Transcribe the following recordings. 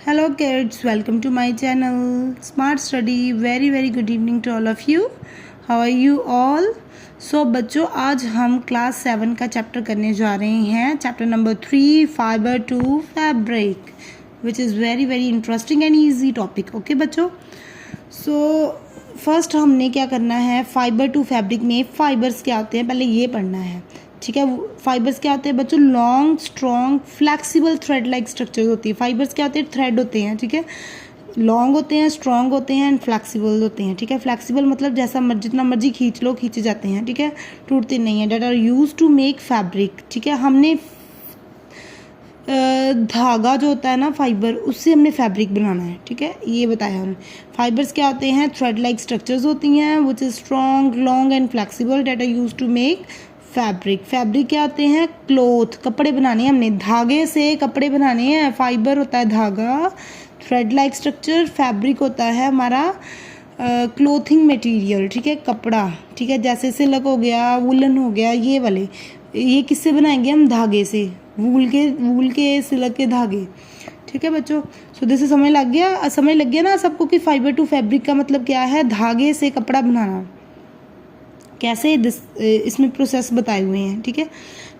Hello kids, welcome to my channel Smart Study. Very good evening to all of you. How are you all? So बच्चों आज हम class 7 का chapter करने जा रहे हैं. Chapter number 3 fibre to fabric which is very interesting and easy topic. Okay बच्चों, so first हमने क्या करना है, फाइबर टू फैब्रिक में फाइबर्स क्या होते हैं पहले ये पढ़ना है. ठीक है, फाइबर्स क्या होते हैं बच्चों? Long strong flexible thread like structure होती है. फाइबर्स क्या होते हैं? थ्रेड होते हैं. ठीक है, लॉन्ग होते हैं, स्ट्रॉन्ग होते हैं एंड फ्लैक्सिबल होते हैं. ठीक है, फ्लैक्सिबल मतलब जैसा जितना मर्जी खींच लो खींचे जाते हैं. ठीक है, टूटते नहीं हैं. That are use to make fabric. ठीक है, हमने धागा जो होता है ना फाइबर, उससे हमने फैब्रिक बनाना है. ठीक है, ये बताया हमने. फाइबर्स क्या होते हैं? थ्रेड लाइक स्ट्रक्चर्स होती हैं which is strong long and flexible that are use to make fabric. Fabric क्या होते हैं? क्लोथ, कपड़े बनाने हैं हमने, धागे से कपड़े बनाने हैं. फाइबर होता है धागा, थ्रेड लाइक स्ट्रक्चर, फैब्रिक होता है हमारा क्लोथिंग मटेरियल. ठीक है, कपड़ा. ठीक है, जैसे सिल्क हो गया, वुलन हो गया, ये वाले, ये किससे बनाएंगे हम? धागे से, वूल के सिल्क के धागे. ठीक है बच्चों, सो दिस समझ लग गया ना सबको कि फाइबर टू फैब्रिक का मतलब क्या है? धागे से कपड़ा बनाना. कैसे इसमें प्रोसेस बताए हुए हैं. ठीक है,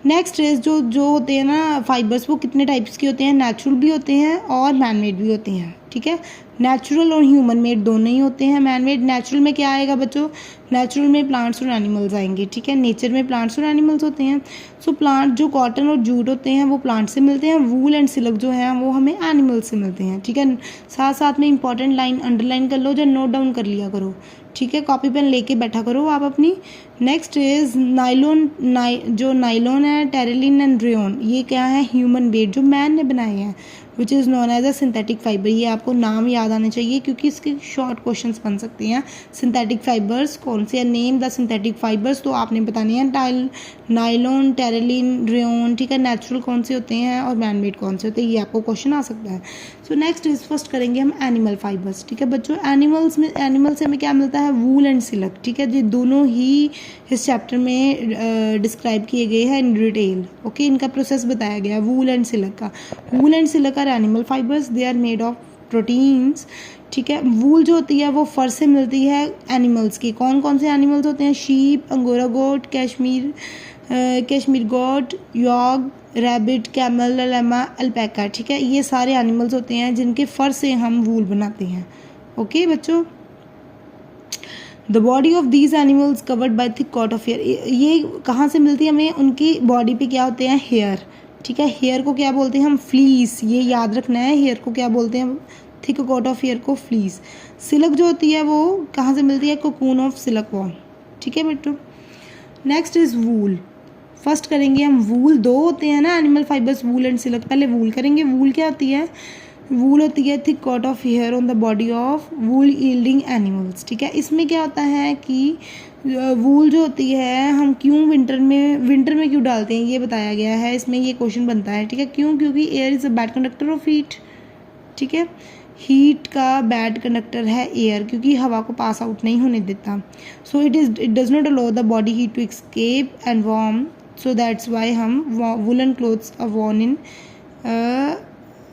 नेक्स्ट इज जो होते हैं ना फाइबर्स, वो कितने टाइप्स के होते हैं? नेचुरल भी होते हैं और मैनमेड भी होते हैं. ठीक है, नेचुरल और ह्यूमन मेड दोनों ही होते हैं. मैनमेड, नेचुरल में क्या आएगा बच्चों? नेचुरल में प्लांट्स और एनिमल्स आएंगे. ठीक है, नेचर में प्लांट्स और एनिमल्स होते हैं. सो प्लांट जो कॉटन और जूट होते हैं वो प्लांट से मिलते हैं. वूल एंड सिल्क जो है वो हमें एनिमल से मिलते हैं. ठीक है, साथ में इंपॉर्टेंट लाइन अंडरलाइन कर लो, जो नोट डाउन कर लिया करो. ठीक है, कॉपी पेन लेके बैठा करो आप अपनी. Next is nylon. जो नाइलॉन है, टेरिलिन एंड रेयॉन, ये क्या है? ह्यूमन मेड, जो मैन ने बनाए हैं, which is known as a synthetic fibre. ये आपको नाम याद आने चाहिए क्योंकि इसके शॉर्ट क्वेश्चंस बन सकते हैं. सिंथेटिक फाइबर्स कौन से हैं? नेम द सिंथेटिक फाइबर्स, तो आपने बताने हैं नाइलॉन, टेरिलिन, रेयॉन. ठीक है, नेचुरल कौन से होते हैं और मैन मेड कौन से होते हैं, ये आपको क्वेश्चन आ सकता है. सो नेक्स्ट इज फर्स्ट करेंगे हम एनिमल फाइबर्स. ठीक है बच्चों, एनिमल से हमें क्या मिलता है? Wool and silk. ठीक है, ये दोनों ही इस चैप्टर में डिस्क्राइब किए गए हैं इन डिटेल. ओके, इनका प्रोसेस बताया गया है वूल एंड सिल्क का. Wool and silk are animal fibres, they are made of proteins. ठीक है, वूल जो होती है वो फर से मिलती है एनिमल्स की. कौन से एनिमल्स होते हैं? शीप, अंगोरा गोट, कश्मीर गोट, यॉग, रैबिट, कैमल, लैमा, अल्पैका. ठीक है, ये सारे एनिमल्स होते हैं जिनके फर से हम वूल बनाते हैं. ओके बच्चों, the body of these animals covered by thick coat of hair. ये कहाँ से मिलती है हमें? उनकी बॉडी पे क्या होते हैं? हेयर. ठीक है, हेयर को क्या बोलते हैं हम? फ्लीस. ये याद रखना है, हेयर को क्या बोलते हैं? थिक कॉट ऑफ हेयर को फ्लीस. सिल्क जो होती है वो कहाँ से मिलती है? Cocoon of silk worm. ठीक है बेटो, नेक्स्ट इज वूल. फर्स्ट करेंगे हम वूल. दो होते हैं ना animal fibres, wool and silk. पहले वूल करेंगे. वूल क्या होती है? वूल होती है thick coat of hair on the body of wool yielding animals. ठीक है, इसमें क्या होता है कि वूल जो होती है हम क्यों विंटर में क्यों डालते हैं ये बताया गया है. इसमें ये क्वेश्चन बनता है. ठीक है, क्यों? क्योंकि air is a bad conductor of heat. ठीक है, हीट का बैड कंडक्टर है एयर, क्योंकि हवा को पास आउट नहीं होने देता. So it does not allow the body heat to escape and warm. So that's why हम woollen clothes are worn in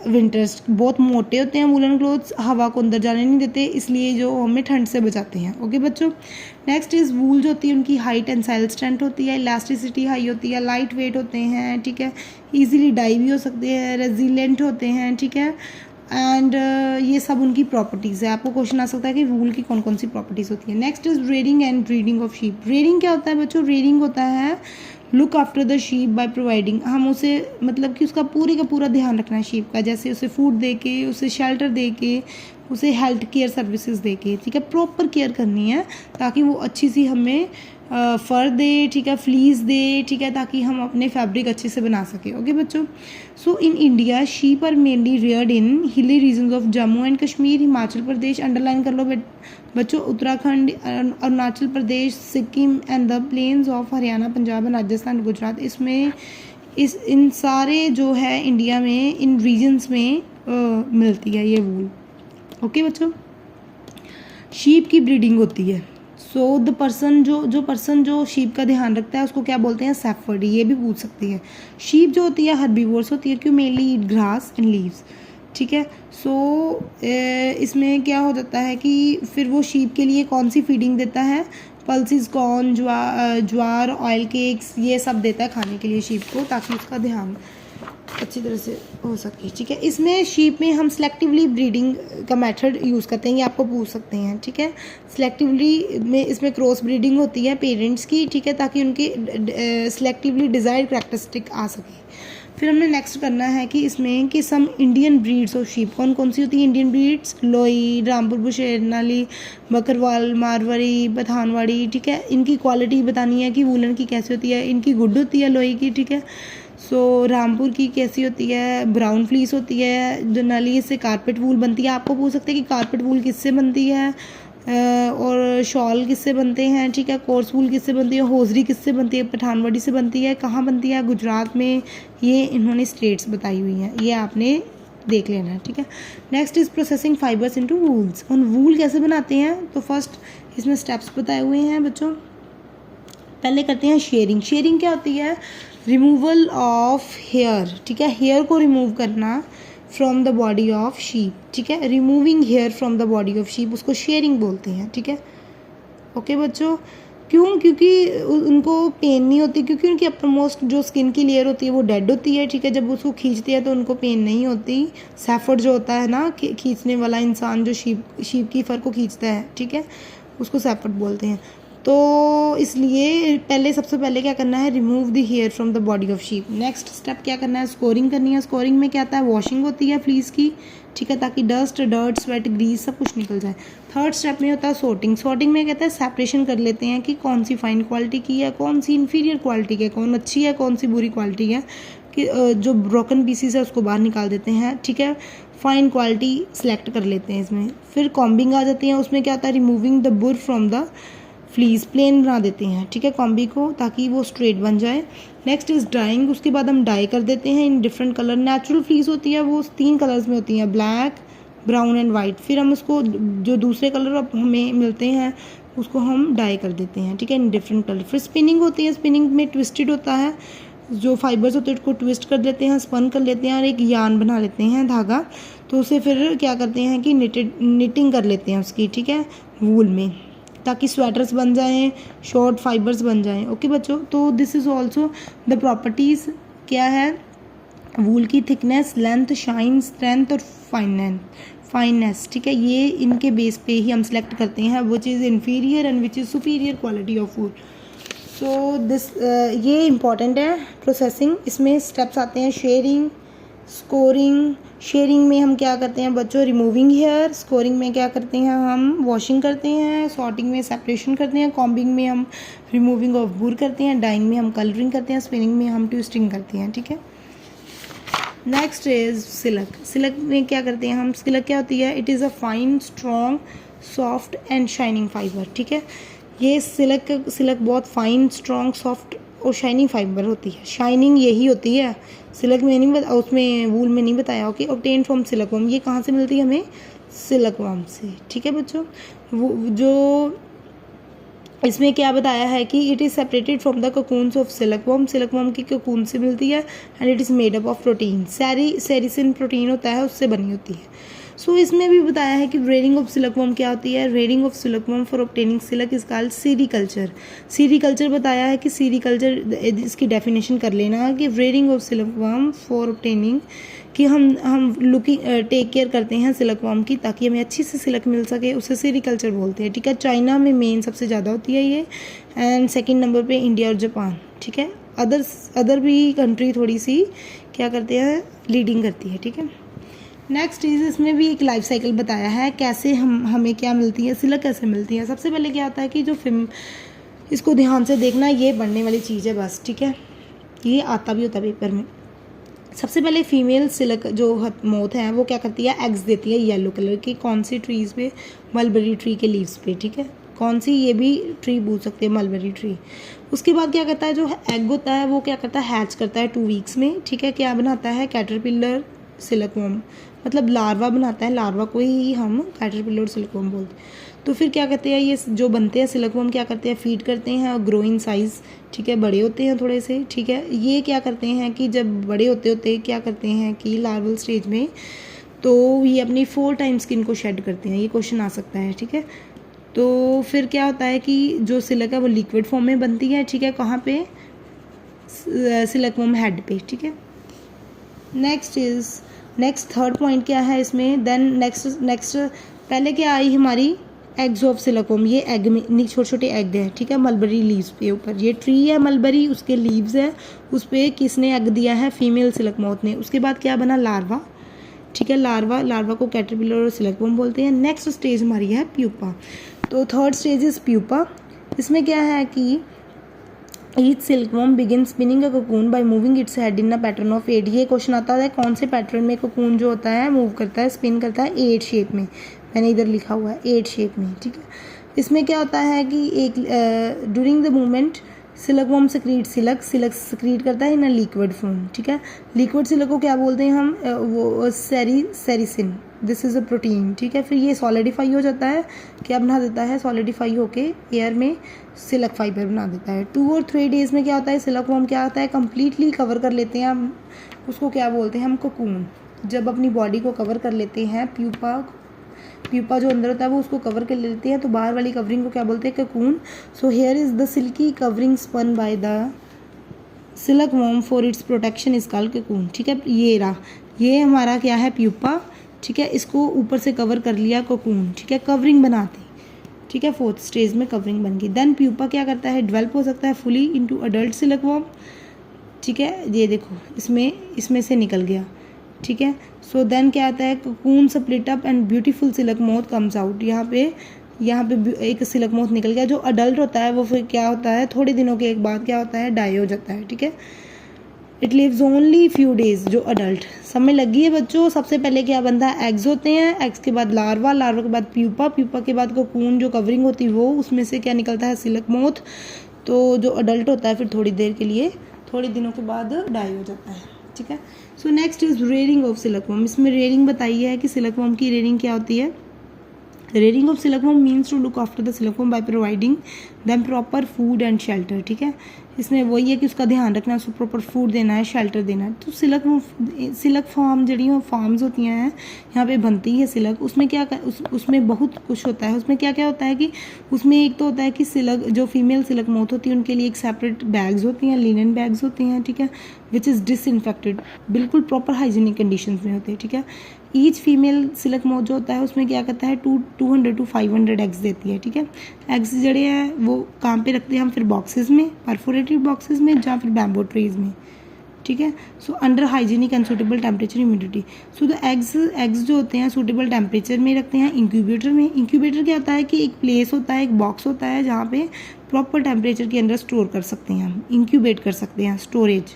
winters. बहुत मोटे होते हैं वुलन क्लोथ्स, हवा को अंदर जाने नहीं देते, इसलिए जो हमें ठंड से बचाते हैं. ओके बच्चों, नेक्स्ट इज वूल जो होती है उनकी हाई टेंसाइल स्ट्रेंथ होती है, इलास्टिसिटी हाई होती है, लाइट वेट होते हैं. ठीक है, इजीली डाई भी हो सकते हैं, रेजिलेंट होते हैं. ठीक है, एंड ये सब उनकी प्रॉपर्टीज़ है. आपको क्वेश्चन आ सकता है कि वूल की कौन कौन सी प्रॉपर्टीज़ होती है. Next is rearing and breeding of sheep. Rearing क्या होता है बच्चों? रेयरिंग होता है look after the sheep by providing. हम उसे मतलब कि उसका का पूरा ध्यान रखना है शीप का, जैसे उसे फूड दे के, उसे शेल्टर दे के, उसे हेल्थ केयर सर्विसेज दे के. ठीक है, प्रॉपर केयर करनी है ताकि वो अच्छी सी हमें फर दे. ठीक है, फ्लीस दे. ठीक है, ताकि हम अपने फैब्रिक अच्छे से बना सकें. ओके बच्चों, so in India sheep are mainly reared in hilly regions of Jammu and Kashmir, Himachal Pradesh. Underline कर लो बच्चों, Uttarakhand, Arunachal Pradesh, Sikkim and the plains of Haryana, Punjab and Rajasthan, Gujarat. इसमें इन सारे जो है इंडिया में इन रीजन्स में मिलती है ये वूल. ओके बच्चों, शीप की ब्रीडिंग होती है. सो द पर्सन जो शीप का ध्यान रखता है उसको क्या बोलते हैं? शेफर्ड. ये भी पूछ सकती है. शीप जो होती है हर्बीवोर्स होती है, क्यों? Mainly eat grass and leaves. ठीक है। सो इसमें क्या हो जाता है कि फिर वो शीप के लिए कौन सी फीडिंग देता है, पल्सिस कॉर्न, ज्वार, ऑयल केक्स, ये सब देता है खाने के लिए शीप को, ताकि उसका ध्यान अच्छी तरह से हो सके, ठीक है। इसमें शीप में हम सिलेक्टिवली ब्रीडिंग का मेथड यूज़ करते हैं, ये आपको पूछ सकते हैं, ठीक है। सिलेक्टिवली में इसमें क्रॉस ब्रीडिंग होती है पेरेंट्स की, ठीक है, ताकि उनकी सिलेक्टिवली डिज़ायर्ड कैरेक्टरिस्टिक आ सके। फिर हमने नेक्स्ट करना है कि इसमें कि some Indian breeds of sheep, कौन कौन सी होती है इंडियन ब्रीड्स, लोई, रामपुर बुशेर, नाली, बकरवाल, मारवाड़ी, पठानवाड़ी, ठीक है। इनकी क्वालिटी बतानी है कि वूलन की कैसी होती है, इनकी गुड होती है लोई की, ठीक है। सो रामपुर की कैसी होती है, ब्राउन फ्लीस होती है, जो नाली से कारपेट वूल बनती है। आपको पूछ सकते हैं कि कारपेट वूल किससे बनती है, और शॉल किससे बनते हैं, ठीक है। कोर्स वूल किससे बनती है, होजरी किससे बनती है, पठानवाड़ी से बनती है। कहाँ बनती है, गुजरात में। ये इन्होंने स्टेट्स बताई हुई हैं, ये आपने देख लेना है, ठीक है। Next is processing fibres into wools. और वूल कैसे बनाते हैं, तो फर्स्ट इसमें स्टेप्स बताए हुए हैं बच्चों। पहले करते हैं शेयरिंग। शेयरिंग क्या होती है, रिमूवल ऑफ हेयर, ठीक है। हेयर को रिमूव करना from the body of sheep, ठीक है। Removing hair from the body of sheep, उसको शेयरिंग बोलते हैं, ठीक है। ओके बच्चों, क्यों, क्योंकि उनको पेन नहीं होती, क्योंकि उनकी अपर मोस्ट जो स्किन की लेयर होती है वो डेड होती है, ठीक है। जब उसको खींचते हैं तो उनको पेन नहीं होती। सैफर्ड जो होता है ना, खींचने वाला इंसान जो शीप की फर को खींचता है, ठीक है, उसको सैफर्ड बोलते हैं। तो इसलिए सबसे पहले क्या करना है, remove the hair from the body of sheep. Next step क्या करना है, स्कोरिंग करनी है। स्कोरिंग में क्या आता है, वॉशिंग होती है फ्लीस की, ठीक है, ताकि डस्ट, डर्ट, स्वेट, ग्रीस सब कुछ निकल जाए। थर्ड स्टेप में होता है सॉर्टिंग। सॉर्टिंग में कहता है सेपरेशन कर लेते हैं कि कौन सी फाइन क्वालिटी की है, कौन सी इंफीरियर क्वालिटी की है, कौन अच्छी है, कौन सी बुरी क्वालिटी है, कि जो ब्रोकन पीसीस है उसको बाहर निकाल देते हैं, ठीक है। फाइन क्वालिटी सेलेक्ट कर लेते हैं इसमें। फिर कॉम्बिंग आ जाती है, उसमें क्या होता है, रिमूविंग द बुर फ्रॉम द फ्लीस, प्लेन बना देते हैं, ठीक है, कॉम्बी को, ताकि वो स्ट्रेट बन जाए। Next is drawing. उसके बाद हम डाई कर देते हैं in different colour. Natural fleece होती है वो 3 कलर्स में होती है, ब्लैक, ब्राउन एंड वाइट। फिर हम उसको जो दूसरे कलर अब हमें मिलते हैं उसको हम डाई कर देते हैं, ठीक है, इन डिफरेंट कलर। फिर स्पिनिंग होती है। स्पिनिंग में ट्विस्टेड होता है, जो फाइबर्स होते हैं उसको ट्विस्ट कर देते हैं, स्पन कर लेते हैं और एक यान बना लेते हैं, धागा। तो उसे फिर क्या करते हैं कि निटिंग कर लेते हैं उसकी, ठीक है, वूल में, ताकि स्वेटर्स बन जाएं, शॉर्ट फाइबर्स बन जाएं। ओके बच्चों, तो this is also the properties क्या है, वूल की थिकनेस, लेंथ, शाइन, स्ट्रेंथ और फाइननेस, ठीक है। ये इनके बेस पे ही हम सेलेक्ट करते हैं which is inferior and which is superior quality of wool. So this ये इम्पॉर्टेंट है प्रोसेसिंग। इसमें स्टेप्स आते हैं शेयरिंग, स्कोरिंग। शेयरिंग में हम क्या करते हैं बच्चों, रिमूविंग हेयर। स्कोरिंग में क्या करते हैं, हम वॉशिंग करते हैं। सॉर्टिंग में सेपरेशन करते हैं। कॉम्बिंग में हम रिमूविंग ऑफ बुर करते हैं। डाइंग में हम कलरिंग करते हैं। स्पिनिंग में हम ट्विस्टिंग करते हैं, ठीक है। Next is silk. सिल्क में क्या करते हैं हम, सिल्क क्या होती है, it is a fine, strong, soft and shining fibre, ठीक है। ये सिल्क बहुत फाइन, स्ट्रॉन्ग, सॉफ्ट और शाइनिंग फाइबर होती है। शाइनिंग यही होती है, सिल्क में नहीं उसमें वूल में नहीं बताया। ओके, ऑब्टेन फ्रॉम सिल्कवर्म, ये कहाँ से मिलती है हमें, सिल्कवर्म से, ठीक है बच्चों। वो जो इसमें क्या बताया है कि it is separated from the cocoons of silkworm, silkworm की कोकून से मिलती है। And it is made up of protein, sericin protein होता है, उससे बनी होती है। सो इसमें भी बताया है कि रेयरिंग ऑफ सिल्कवर्म क्या होती है, rearing of silkworm for obtaining silk is called sericulture. Sericulture बताया है कि सीरीकल्चर, इसकी डेफिनेशन कर लेना कि rearing of silkworm for obtaining, कि हम टेक केयर करते हैं सिल्कवर्म की ताकि हमें अच्छी सी सिल्क मिल सके, उसे सीरीकल्चर बोलते हैं, ठीक है। चाइना में मेन सबसे ज़्यादा होती है ये, एंड सेकंड नंबर पे इंडिया और जापान, ठीक है। अदर भी कंट्री थोड़ी सी क्या करते हैं, लीडिंग करती है, ठीक है। नेक्स्ट इज, इसमें भी एक लाइफ साइकिल बताया है, कैसे हमें क्या मिलती है, सिल्क कैसे मिलती है। सबसे पहले क्या होता है कि जो इसको ध्यान से देखना, ये बढ़ने वाली चीज़ है बस, ठीक है, ये आता भी होता है पेपर में। सबसे पहले फीमेल सिल्क जो मोथ है वो क्या करती है, एग्स देती है येलो कलर की, कौन सी ट्रीज़ पे, मलबेरी ट्री के लीव्स पे, ठीक है। कौन सी, ये भी ट्री पूछ सकते हैं, मलबेरी ट्री। उसके बाद क्या करता है, जो एग होता है वो क्या करता है, हैच करता है 2 वीक्स में, ठीक है। क्या बनाता है, कैटरपिलर सिल्कवर्म, मतलब लार्वा बनाता है, लार्वा को ही हम कैटरपिलर सिल्कवर्म बोलते हैं। तो फिर क्या करते हैं, ये जो बनते हैं सिल्कवर्म क्या करते हैं, फीड करते हैं और ग्रो इन साइज़, ठीक है, बड़े होते हैं थोड़े से, ठीक है। ये क्या करते हैं कि जब बड़े होते क्या करते हैं कि लार्वल स्टेज में तो ये अपनी 4 टाइम्स स्किन को शेड करते हैं, ये क्वेश्चन आ सकता है, ठीक है। तो फिर क्या होता है कि जो सिल्क है वो लिक्विड फॉर्म में बनती है, ठीक है, कहाँ पे, सिल्कवर्म हेड पे, ठीक है। नेक्स्ट थर्ड पॉइंट क्या है इसमें, देन नेक्स्ट पहले क्या आई हमारी एग्स ऑफ सिल्कवर्म, ये एग में छोटे छोटे एग हैं, ठीक है, मलबरी लीव्स पे ऊपर, ये ट्री है मलबरी, उसके लीव्स है, उस पर किसने एग दिया है, फीमेल सिल्कमॉथ ने। उसके बाद क्या बना, लार्वा, ठीक है, लार्वा को कैटरपिलर और सिल्कवर्म बोलते हैं। नेक्स्ट स्टेज हमारी है प्यूपा। तो थर्ड स्टेज इज प्यूपा। इसमें क्या है कि each silkworm begin spinning a cocoon by moving its head in a pattern of 8। ये क्वेश्चन आता है कौन से पैटर्न में कोकून जो होता है मूव करता है, स्पिन करता है, 8 शेप में, मैंने इधर लिखा हुआ है 8 शेप में, ठीक है। इसमें क्या होता है कि एक during the movement silkworm secrete silk secrete करता है इन अ लिक्विड फॉर्म, ठीक है। लिक्विड सिल्क को क्या बोलते हैं हम, वो sericin, this is a protein, ठीक है। फिर ये सॉलिडिफाई हो जाता है, क्या बना देता है, सॉलिडिफाई होके एयर में सिल्क फाइबर बना देता है। 2 और 3 डेज में क्या होता है, सिल्कवर्म क्या होता है, कम्प्लीटली कवर कर लेते हैं हम, उसको क्या बोलते हैं हम, कोकून। जब अपनी बॉडी को कवर कर लेते हैं, प्यूपा जो अंदर होता है वो उसको कवर कर लेते हैं, तो बाहर वाली कवरिंग को क्या बोलते हैं, cocoon. So hair is the silky covering spun by the silkworm for its protection is called cocoon, ठीक है। ये हमारा क्या है, प्यूपा, ठीक है, इसको ऊपर से कवर कर लिया कोकून, ठीक है, कवरिंग बनाते, ठीक है। 4th स्टेज में कवरिंग बन गई। देन प्यूपा क्या करता है, डेवलप हो सकता है फुली इनटू अडल्ट सिल्कवर्म, ठीक है, ये देखो इसमें से निकल गया, ठीक है। सो देन क्या आता है, cocoon split up and beautiful silk moth comes out. यहाँ पे एक सिल्कमॉथ निकल गया। जो अडल्ट होता है वो फिर क्या होता है, थोड़े दिनों के एक बाद क्या होता है, डाई हो जाता है, ठीक है। It lives only few days. जो अडल्ट, समय लगी है बच्चों, सबसे पहले क्या बनता है, एग्स होते हैं, एग्स के बाद लार्वा के बाद प्यूपा के बाद कोकून जो कवरिंग होती है वो, उसमें से क्या निकलता है, सिल्कमॉथ। तो जो अडल्ट होता है फिर थोड़ी देर के लिए, थोड़े दिनों के बाद डाई हो जाता है, ठीक है। So next is rearing of silkworm. इसमें रेयरिंग बताई है कि सिल्कवर्म की रेयरिंग क्या होती है। Rearing of silkworm means to look after the silkworm by providing them proper food and shelter, ठीक है। इसमें वही है कि उसका ध्यान रखना, उसको प्रॉपर फूड देना है, शेल्टर देना है। तो सिल्क फार्म जड़ी फार्म्स होती हैं यहाँ पे बनती है सिल्क, उसमें क्या उसमें बहुत कुछ होता है। उसमें क्या क्या होता है कि उसमें एक तो होता है कि सिल्क जो फीमेल सिल्कमॉथ होती है उनके लिए एक सेपरेट बैग्स होती हैं, लिनन बैग्स होती हैं, ठीक है, विच इज़ डिसइंफेक्टेड, बिल्कुल प्रॉपर हाइजीनिक कंडीशंस में होते हैं, ठीक है। ईच फीमेल सिल्कमॉथ जो होता है उसमें क्या करता है 200 to 500 एग्स देती है, ठीक है। एग्स जड़े हैं वो कहाँ पे रखते हैं हम, फिर बॉक्सेस में, परफोरेटेड बॉक्सेस में, या फिर बैम्बो ट्रीज में, ठीक है। So under hygienic and suitable temperature humidity. So the eggs जो होते हैं सूटेबल टेम्परेचर में रखते हैं इंक्यूबेटर में। इंक्यूबेटर क्या होता है कि एक प्लेस होता है, एक बॉक्स होता है जहाँ पे प्रॉपर टेम्परेचर के अंदर स्टोर कर सकते हैं हम, इंक्यूबेट कर सकते हैं, स्टोरेज,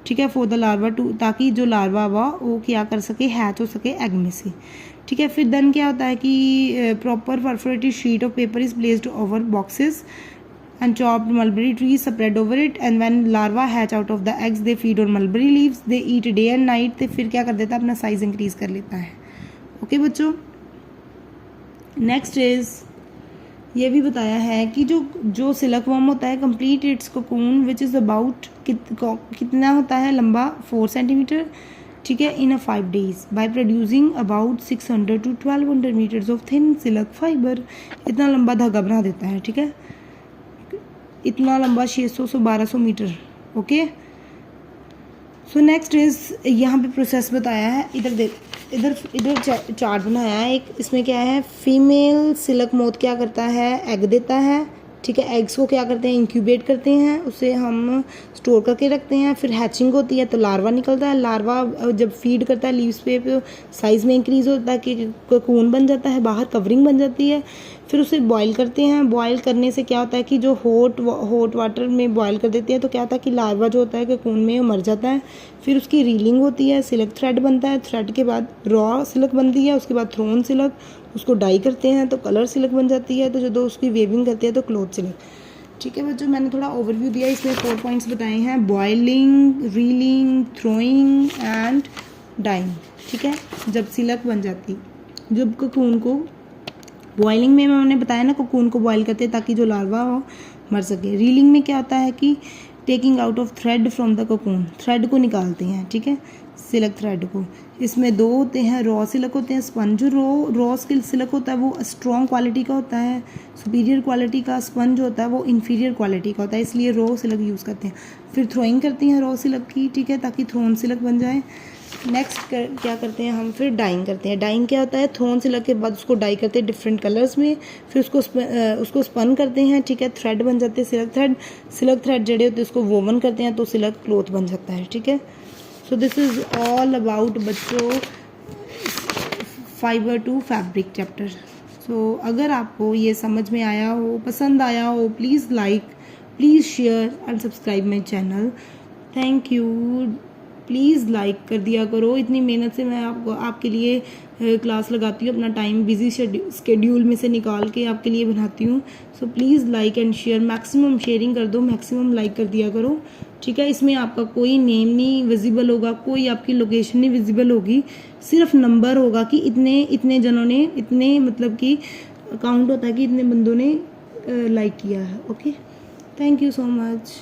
ठीक है, फॉर द लार्वा टू, ताकि जो लार्वा वो क्या कर सके, हैच हो सके एग में से, ठीक है। फिर देन क्या होता है कि proper perforated sheet of paper is placed over boxes and chopped mulberry trees spread over it, and when larva hatch out of the eggs they feed on mulberry leaves, they eat day and night। तो फिर क्या कर देता है, अपना size increase कर लेता है, ओके बच्चों। नेक्स्ट इज, ये भी बताया है कि जो सिल्कवर्म होता है complete its cocoon which is about कितना होता है लंबा, 4 सेंटीमीटर, ठीक है, in a 5 days by producing about 600 to 1200 metres of thin silk fibre. इतना लंबा धागा बना देता है, ठीक है, इतना लंबा 600 से 1200 metre, okay. So next is, यहाँ पे प्रोसेस बताया है, इधर देख, इधर चार्ट बनाया है एक। इसमें क्या है, फीमेल सिल्कमॉथ क्या करता है, एग देता है, ठीक है। एग्स को क्या करते हैं, इंक्यूबेट करते हैं, उसे हम स्टोर करके रखते हैं। फिर हैचिंग होती है तो लार्वा निकलता है। लार्वा जब फीड करता है लीव्स पे साइज में इंक्रीज होता है कि कोकून बन जाता है, बाहर कवरिंग बन जाती है। फिर उसे बॉईल करते हैं। बॉईल करने से क्या होता है कि जो हॉट वाटर में बॉईल कर देते हैं तो क्या होता है कि लार्वा जो होता है कोकून में मर जाता है। फिर उसकी रीलिंग होती है, सिल्क थ्रेड बनता है, थ्रेड के बाद रॉ सिल्क बनती है, उसके बाद थ्रोन सिल्क, उसको डाई करते हैं तो कलर सिल्क बन जाती है। तो जो उसकी वेविंग करते हैं तो क्लॉथ सिल्क, ठीक है बच्चों। मैंने थोड़ा ओवरव्यू दिया, इसमें 4 पॉइंट्स बताए हैं, boiling, reeling, throwing and dyeing, ठीक है। जब सिल्क बन जाती, जब कोकून को बॉइलिंग में मैंने बताया ना, कोकून को बॉयल करते हैं ताकि जो लार्वा हो मर सके। रीलिंग में क्या होता है कि taking out of thread from the cocoon, thread को निकालते हैं, ठीक है। सिल्क थ्रेड को। इसमें दो होते हैं, रॉ सिल्क होते हैं, स्पंज। रॉ सिल्क होता है वो स्ट्रॉन्ग क्वालिटी का होता है, सुपीरियर क्वालिटी का। स्पंज होता है वो इन्फीरियर क्वालिटी का होता है, इसलिए रॉ सिल्क यूज़ करते हैं। फिर थ्रोइंग करती हैं रॉ सिल्क की, ठीक है, ताकि थ्रोन सिल्क बन जाए। नेक्स्ट क्या करते हैं हम, फिर डाइंग करते हैं। डाइंग क्या होता है, थ्रोन सिल्क के बाद उसको डाई करते हैं डिफरेंट कलर्स में, फिर उसको स्पन करते हैं, ठीक है, थ्रेड बन जाते हैं सिल्क थ्रेड जड़े होते हैं उसको वोवन करते हैं तो सिल्क क्लॉथ बन सकता है, ठीक है। So this is all about बच्चों फाइबर टू फैब्रिक चैप्टर। सो अगर आपको ये समझ में आया हो, पसंद आया हो, please like, please share and subscribe my channel. Thank you. Please like कर दिया करो, इतनी मेहनत से मैं आपके लिए क्लास लगाती हूँ, अपना टाइम बिजी स्केड्यूल में से निकाल के आपके लिए बनाती हूँ। So please like and share, maximum sharing कर दो, मैक्सिमम लाइक कर दिया करो, ठीक है। इसमें आपका कोई नेम नहीं विजिबल होगा, कोई आपकी लोकेशन नहीं विजिबल होगी, सिर्फ नंबर होगा कि इतने जनों ने, इतने मतलब कि काउंट होता है कि इतने बंदों ने लाइक किया है। Okay, thank you so much.